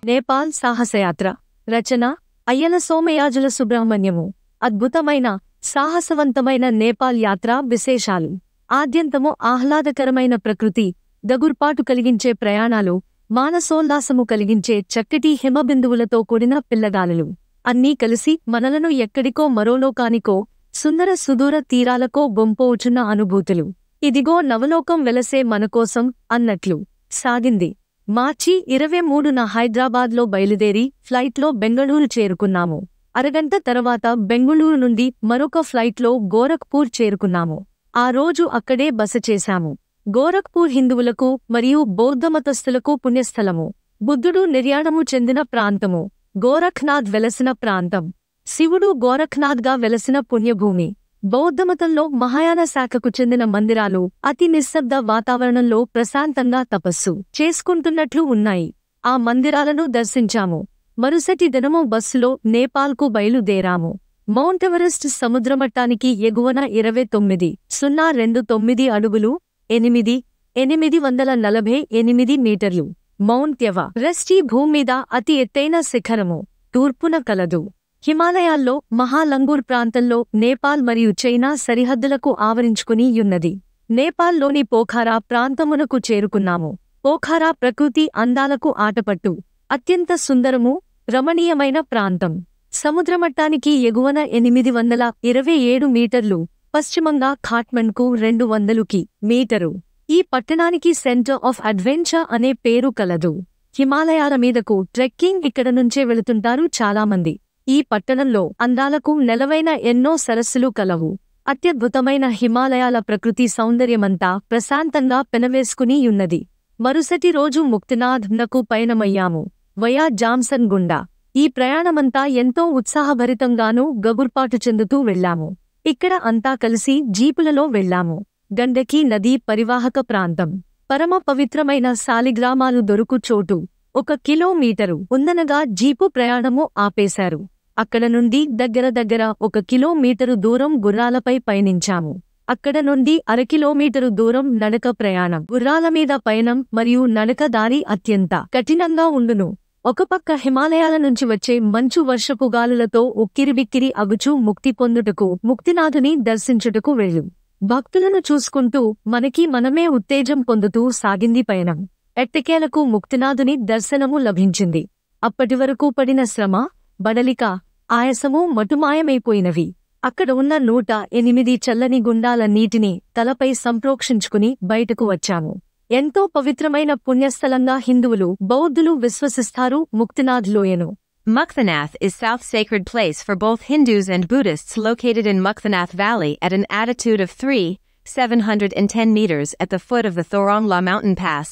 నేపాల్ సాహసయాత్ర. రచన అయ్యల సోమయాజుల సుబ్రహ్మణ్యము. అద్భుతమైన సాహసవంతమైన నేపాల్ యాత్ర విశేషాలు. ఆద్యంతము ఆహ్లాదకరమైన ప్రకృతి, దగుర్పాటు కలిగించే ప్రయాణాలు, మానసోల్లాసము కలిగించే చక్కటి హిమబిందువులతో కూడిన పిల్లగాలులు అన్నీ కలిసి మనలను ఎక్కడికో మరోలోకానికో, సుందర సుదూర తీరాలకో బొంపోవుచున్న అనుభూతులు. ఇదిగో నవలోకం వెలసే మనకోసం అన్నట్లు సాగింది. మార్చి 23న హైదరాబాద్లో బయలుదేరి ఫ్లైట్లో బెంగళూరు చేరుకున్నాము. అరగంట తర్వాత బెంగుళూరు నుండి మరొక ఫ్లైట్లో గోరఖ్పూర్ చేరుకున్నాము. ఆ రోజు అక్కడే బస చేశాము. గోరఖ్పూర్ హిందువులకు మరియు బౌద్ధమతస్థులకు పుణ్యస్థలము. బుద్ధుడు నిర్యాణము చెందిన ప్రాంతము. గోరఖ్నాథ్ వెలసిన ప్రాంతం. శివుడు గోరఖ్నాథ్గా వెలసిన పుణ్యభూమి. బౌద్ధమతంలో మహాయాన శాఖకు చెందిన మందిరాలు అతి నిశ్శబ్ద వాతావరణంలో ప్రశాంతంగా తపస్సు చేసుకుంటున్నట్లు ఉన్నాయి. ఆ మందిరాలను దర్శించాము. మరుసటి దినము బస్సులో నేపాల్కు బయలుదేరాము. మౌంట్ ఎవరెస్ట్ సముద్రమట్టానికి ఎగువన 29.029 అడుగులు 8,848 మీటర్లు. మౌంట్ ఎవరెస్ట్ ఈ భూమ్మీద అతి ఎత్తైన శిఖరము. తూర్పున కలదు. హిమాలయాల్లో మహాలంగూర్ ప్రాంతంలో నేపాల్ మరియు చైనా సరిహద్దులకు ఆవరించుకుని యున్నది. నేపాల్లోని పోఖారా ప్రాంతమునకు చేరుకున్నాము. పోఖారా ప్రకృతి అందాలకు ఆటపట్టు. అత్యంత సుందరము, రమణీయమైన ప్రాంతం. సముద్రమట్టానికి ఎగువన 827 మీటర్లు, పశ్చిమంగా ఖాట్మండ్కు 200 మీటరు. ఈ పట్టణానికి సెంటర్ ఆఫ్ అడ్వెంచర్ అనే పేరు కలదు. హిమాలయాల మీదకు ట్రెక్కింగ్ ఇక్కడ నుంచే వెళుతుంటారు చాలామంది. ఈ పట్టణంలో అందాలకు నెలవైన ఎన్నో సరస్సులు కలవు. అత్యద్భుతమైన హిమాలయాల ప్రకృతి సౌందర్యమంతా ప్రశాంతంగా పెనవేసుకుని యున్నది. మరుసటి రోజు ముక్తినాథ్ నకు పయనమయ్యాము. వయా జామ్సన్ గుండా. ఈ ప్రయాణమంతా ఎంతో ఉత్సాహభరితంగానూ గగుర్పాటు చెందుతూ వెళ్లాము. ఇక్కడ అంతా కలిసి జీపులలో వెళ్లాము. గండకీ నదీ పరివాహక ప్రాంతం. పరమ పవిత్రమైన సాలిగ్రామాలు దొరుకు చోటు. 1 కిలోమీటరు ఉందనగా జీపు ప్రయాణము ఆపేశారు. అక్కడ నుండి దగ్గర 1 కిలోమీటరు దూరం గుర్రాలపై పయనించాము. అక్కడ నుండి 1/2 కిలోమీటరు దూరం నడక ప్రయాణం. గుర్రాల మీద పయనం మరియు నడక దారి అత్యంత కఠినంగా ఉండును. ఒక పక్క హిమాలయాల నుంచి వచ్చే మంచు వర్షపు గాలులతో ఉక్కిరిబిక్కిరి అగుచూ ముక్తి పొందుటకు, ముక్తినాథుని దర్శించుటకు వెళ్ళు. భక్తులను చూసుకుంటూ మనకి మనమే ఉత్తేజం పొందుతూ సాగింది పయనం. ఎట్టకేలకు ముక్తినాథుని దర్శనము లభించింది. అప్పటివరకు పడిన శ్రమ, బడలిక, ఆయాసము మటుమాయమైపోయినవి. అక్కడ ఉన్న 108 చల్లని గుండాల నీటిని తలపై సంప్రోక్షించుకుని బయటకు వచ్చాము. ఎంతో పవిత్రమైన పుణ్యస్థలంగా హిందువులు, బౌద్ధులు విశ్వసిస్తారు Muktinath లోయను. Mukthanath is South sacred place for both Hindus and Buddhists, located in Mukthanath Valley at an altitude of 3,710 meters at the foot of the Thorong La mountain pass,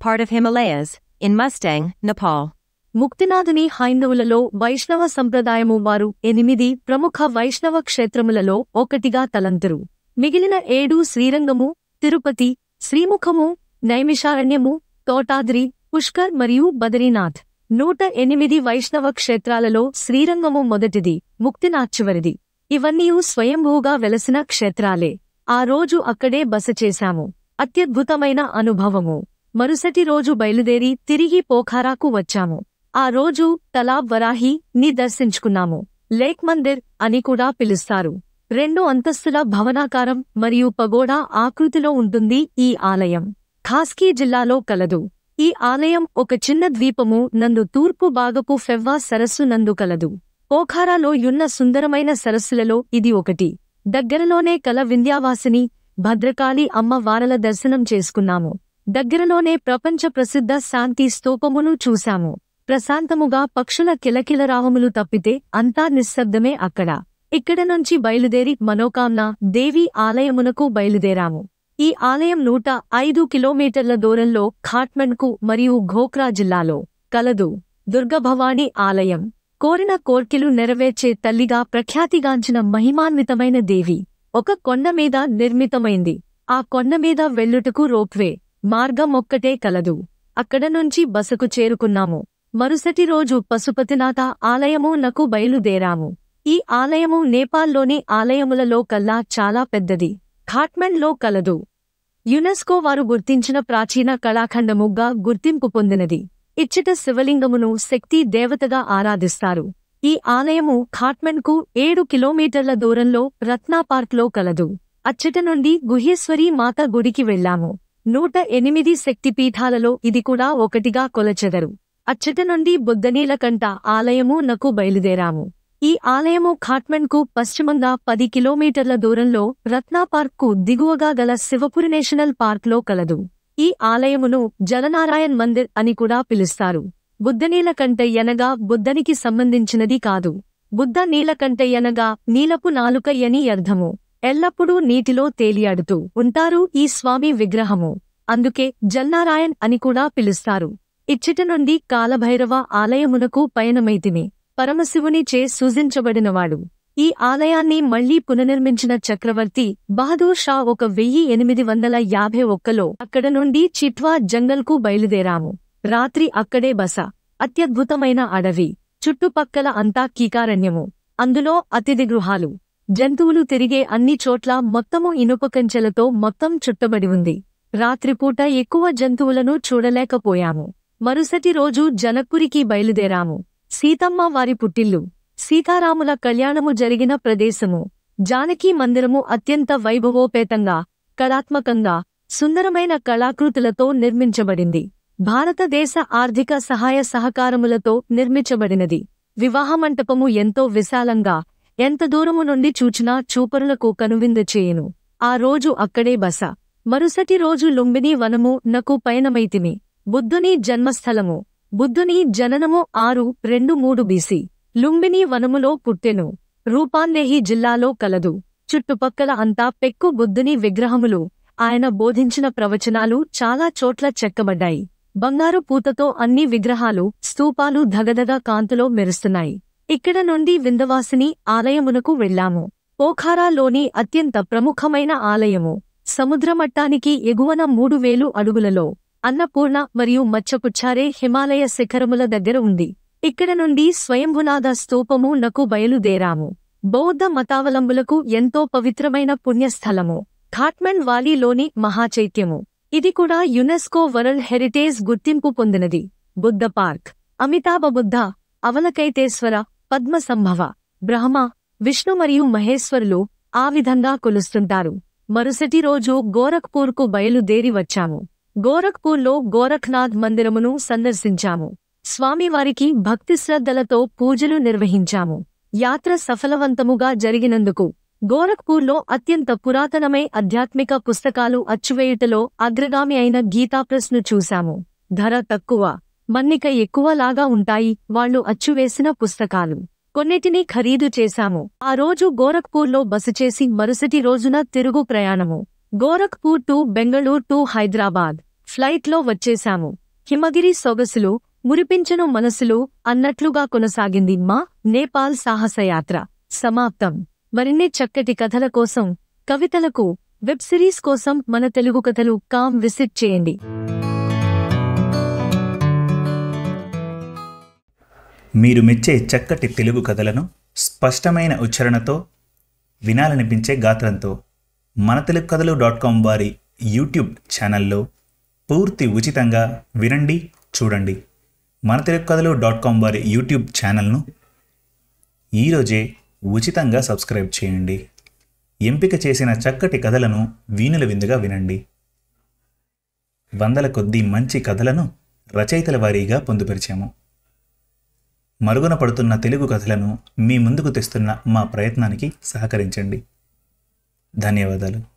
part of Himalayas, in Mustang, Nepal. ముక్తినాథుని హైందవులలో వైష్ణవ సంప్రదాయము వారు 8 ప్రముఖ వైష్ణవ క్షేత్రములలో ఒకటిగా తలంతురు. మిగిలిన 7 శ్రీరంగము, తిరుపతి, శ్రీముఖము, నైమిషారణ్యము, తోటాద్రి, పుష్కర్ మరియు బదరీనాథ్. 108 వైష్ణవ క్షేత్రాలలో శ్రీరంగము మొదటిది, ముక్తినాథ్ చివరిది. ఇవన్నీ స్వయంభూగా వెలసిన క్షేత్రాలే. ఆ రోజు అక్కడే బస చేశాము. అత్యద్భుతమైన అనుభవము. మరుసటి రోజు బయలుదేరి తిరిగి పోఖారాకు వచ్చాము. ఆ రోజు తలాబ్ వరాహి ని దర్శించుకున్నాము. లేక్ మందిర్ అని కూడా పిలుస్తారు. 2 అంతస్తుల భవనాకారం మరియు పగోడా ఆకృతిలో ఉంటుంది ఈ ఆలయం. ఖాస్కీ జిల్లాలో కలదు. ఈ ఆలయం ఒక చిన్న ద్వీపము నందు తూర్పు భాగపు ఫెవ్వా సరస్సు నందు కలదు. పోఖారాలో యున్న సుందరమైన సరస్సులలో ఇది ఒకటి. దగ్గరలోనే కల వింధ్యావాసిని, భద్రకాళి అమ్మ వారల దర్శనం చేసుకున్నాము. దగ్గరలోనే ప్రపంచ ప్రసిద్ధ శాంతి స్తూపమును చూశాము. ప్రశాంతముగా పక్షుల కిలకిలరావములు తప్పితే అంతా నిశ్శబ్దమే అక్కడ. ఇక్కడ నుంచి బయలుదేరి మనోకామ్నా దేవి ఆలయమునకు బయలుదేరాము. ఈ ఆలయం 105 కిలోమీటర్ల దూరంలో ఖాట్మండ్కు మరియు ఘోక్రా జిల్లాలో కలదు. దుర్గభవాని ఆలయం. కోరిన కోర్కెలు నెరవేర్చే తల్లిగా ప్రఖ్యాతిగాంచిన మహిమాన్వితమైన దేవి ఒక కొండ మీద నిర్మితమైంది. ఆ కొండ మీద వెళ్ళుటకు రోప్వే మార్గం ఒక్కటే కలదు. అక్కడ నుంచి బసకు చేరుకున్నాము. మరుసటి రోజు పశుపతినాథ ఆలయము నకు బయలుదేరాము. ఈ ఆలయము నేపాల్లోని ఆలయములలో కల్లా చాలా పెద్దది. ఖాట్మండ్లో కలదు. యునెస్కో వారు గుర్తించిన ప్రాచీన కళాఖండముగా గుర్తింపు పొందినది. ఇచ్చట శివలింగమును శక్తి దేవతగా ఆరాధిస్తారు. ఈ ఆలయము ఖాట్మండ్కు 7 కిలోమీటర్ల దూరంలో రత్నా పార్క్లో కలదు. అచ్చట నుండి గుహ్యేశ్వరీ మాత గుడికి వెళ్లాము. 108 శక్తిపీఠాలలో ఇది కూడా ఒకటిగా కొలచెదరు. అచ్చట నుండి బుద్ధనీలకంఠ ఆలయము నకు బయలుదేరాము. ఈ ఆలయము ఖాట్మండ్కు పశ్చిమంగా 10 కిలోమీటర్ల దూరంలో రత్నా పార్క్కు దిగువగా గల శివపురి నేషనల్ పార్క్లో కలదు. ఈ ఆలయమును జలనారాయణ్ మందిర్ అని కూడా పిలుస్తారు. బుద్ధనీలకంఠయ్యనగా బుద్ధనికి సంబంధించినది కాదు. బుద్ధ నీలకంఠయ్యనగా నీలపు నాలుకయ్యని అర్థము. ఎల్లప్పుడూ నీటిలో తేలియాడుతూ ఉంటారు ఈ స్వామి విగ్రహము. అందుకే జల్నారాయణ్ అని కూడా పిలుస్తారు. ఇచ్చట నుండి కాలభైరవ ఆలయమునకు పయనమైతిమి. పరమశివునిచే సూచించబడినవాడు. ఈ ఆలయాన్ని మళ్లీ పునర్నిర్మించిన చక్రవర్తి బహదూర్ షా 1851లో అక్కడ నుండి చిట్వా జంగల్కు బయలుదేరాము. రాత్రి అక్కడే బస. అత్యద్భుతమైన అడవి. చుట్టుపక్కల అంతా కీకారణ్యము. అందులో అతిథి గృహాలు. జంతువులు తిరిగే అన్ని చోట్ల మొత్తము ఇనుప కంచెలతో మొత్తం చుట్టబడి ఉంది. రాత్రిపూట ఎక్కువ జంతువులను చూడలేకపోయాము. మరుసటి రోజు జనక్పురికి బయలుదేరాము. సీతమ్మ వారి పుట్టిల్లు, సీతారాముల కళ్యాణము జరిగిన ప్రదేశము, జానకీ మందిరము అత్యంత వైభవోపేతంగా, కళాత్మకంగా, సుందరమైన కళాకృతులతో నిర్మించబడింది. భారతదేశ ఆర్థిక సహాయ సహకారములతో నిర్మించబడినది. వివాహమంటపము ఎంతో విశాలంగా, ఎంత దూరము నుండి చూచినా చూపరులకు కనువిందు చేయును. ఆ రోజు అక్కడే బస. మరుసటి రోజు లుంబిని వనము నకు పయనమైతిమి. బుద్ధుని జన్మస్థలము. బుద్ధుని జననము 623 బీసీ. లుంబిని వనములో పుట్టెను. రూపాన్దేహి జిల్లాలో కలదు. చుట్టుపక్కల అంతా పెక్కు బుద్ధుని విగ్రహములు. ఆయన బోధించిన ప్రవచనాలు చాలా చోట్ల చెక్కబడ్డాయి. బంగారు పూతతో అన్ని విగ్రహాలు, స్తూపాలు ధగధగ కాంతిలో మెరుస్తున్నాయి. ఇక్కడ నుండి వింధ్యవాసిని ఆలయమునకు వెళ్లాము. పోఖారాలోని అత్యంత ప్రముఖమైన ఆలయము. సముద్రమట్టానికి ఎగువన 3000 అడుగులలో అన్నపూర్ణ మరియు మచ్చపుచ్చారే హిమాలయ శిఖరముల దగ్గర ఉంది. ఇక్కడ నుండి స్వయంభునాథ స్తూపము నకు బయలుదేరాము. బౌద్ధ మతావలంబులకు ఎంతో పవిత్రమైన పుణ్యస్థలము. ఖాట్మండ్ వాలీలోని మహాచైత్యము. ఇది కూడా యునెస్కో వరల్డ్ హెరిటేజ్ గుర్తింపు పొందినది. బుద్ధ పార్క్. అమితాభ బుద్ధ, అవలకైతేశ్వర, పద్మసంభవ, బ్రహ్మ, విష్ణు మరియు మహేశ్వరులు ఆ విధంగా కొలుస్తుంటారు. మరుసటి రోజు గోరఖ్పూర్కు బయలుదేరి వచ్చాము. గోరఖ్పూర్లో గోరఖ్నాథ్ మందిరమును సందర్శించాము. స్వామివారికి భక్తి శ్రద్ధలతో పూజలు నిర్వహించాము. యాత్ర సఫలవంతముగా జరిగినందుకు గోరఖ్పూర్లో అత్యంత పురాతనమై ఆధ్యాత్మిక పుస్తకాలు అచ్చువేయుటలో అగ్రగామి అయిన గీతాప్రెస్ను చూశాము. ధర తక్కువ, మన్నిక ఎక్కువలాగా ఉంటాయి వాళ్లు అచ్చువేసిన పుస్తకాలు. కొన్నిటిని ఖరీదు చేశాము. ఆ రోజు గోరఖ్పూర్లో బస చేసి మరుసటి రోజున తిరుగు ప్రయాణము. గోరఖ్పూర్ టు బెంగళూరు టు హైదరాబాద్ ఫ్లైట్లో వచ్చేశాము. హిమగిరి సొగసులు, మురిపించను మనసులు అన్నట్లుగా కొనసాగింది మా నేపాల్ సాహసయాత్ర. సమాప్తం. మరిన్ని చక్కటి కథల కోసం, కవితలకు, వెబ్ సిరీస్ కోసం మన తెలుగు కథలు కామ్ విజిట్ చేయండి. మీరు మెచ్చే చక్కటి తెలుగు కథలను స్పష్టమైన ఉచ్చారణతో, వినాలనిపించే గాత్రంతో మన తెలుగు కథలు .com వారి యూట్యూబ్ ఛానల్లో పూర్తి ఉచితంగా వినండి, చూడండి. మన తెలుగు కథలు .com వారి యూట్యూబ్ ఛానల్ను ఈరోజే ఉచితంగా సబ్స్క్రైబ్ చేయండి. ఎంపిక చేసిన చక్కటి కథలను వీణుల విందుగా వినండి. వందల కొద్దీ మంచి కథలను రచయితల వారీగా పొందుపరిచాము. మరుగున పడుతున్న తెలుగు కథలను మీ ముందుకు తెస్తున్న మా ప్రయత్నానికి సహకరించండి. ధన్యవాదాలు.